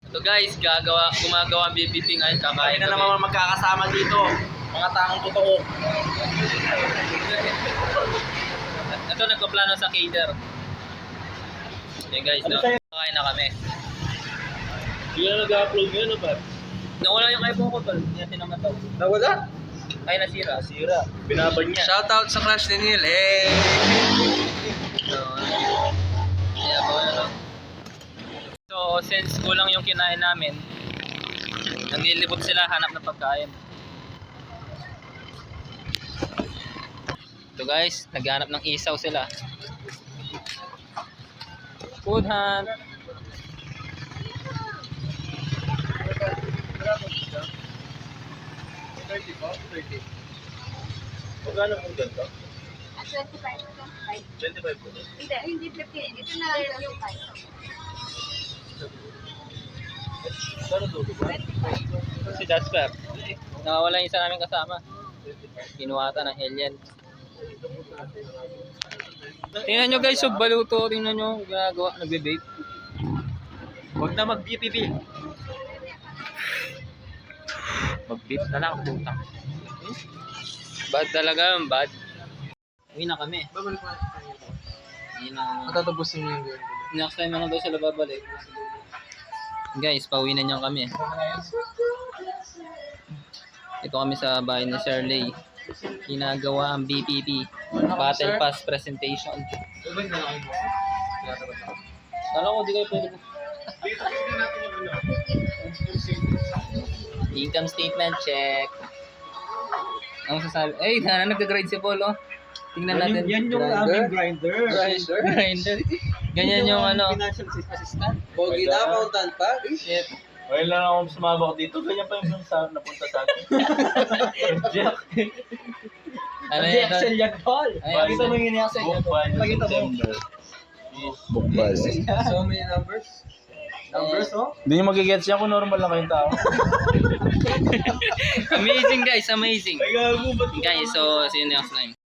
So guys, gumagawa ang BBP ngayon. Kakain na kami. naman magkakasama dito. Mga taong totoo. Ito nagpaplano sa cater. Okay guys, no? Kakain na kami. Hindi na nag-upload ngayon, ba? Nawala yung iPhone ko, tol. Hindi natin naman daw. Nawala? Ay, nasira. Sira. Binabad niya. Shoutout sa crush ni Neil. Hey! So, yeah, ano. So, since kulang yung kinain namin, naglilibot sila hanap ng pagkain. Ito guys, naghanap ng isaw sila. Food hunt. Magkano po ganito? 25. 25 po. Hindi 15. Ito na lang yung 5. Gano'n to? Si Jasper. Nakawala yung isa namin kasama. Kinuwata ng alien. Tingnan nyo guys, yung baluto. Tingnan nyo, ginagawa, nagbe-bake. Huwag na mag-BPP. Mag-beef na lang, putang. Bad talaga, bad. Uwi na kami. Hindi na. Matatapusin mo yung game. Next time na daw sila babalik. Guys, pauwi na niyan kami. Ito kami sa bahay ni Shirley. Ginagawa ang BPP. Battle Pass presentation. Kala ko di kayo pwede. Income statement check. Ano sasabi? Ay, nagka-grade si Paul, oh. Tingnan natin. Yan yung aming grinder. Grinder. Ganyan yung ano. Financial assistant. Pogi na, accountant pa. Shit. Well lang akong sumabak dito. Ganyan pa yung napunta sa akin. Jack. Ano Hindi, yan? Excel yan, Paul. Ay, Pakita mo yung Excel yan. Pakita mo. Bukbal. So many numbers. Numbers, oh. Hindi nyo magigets yan kung normal lang kayong tao. Amazing guys, amazing. Ay, gago, ba't Guys, so see you next time.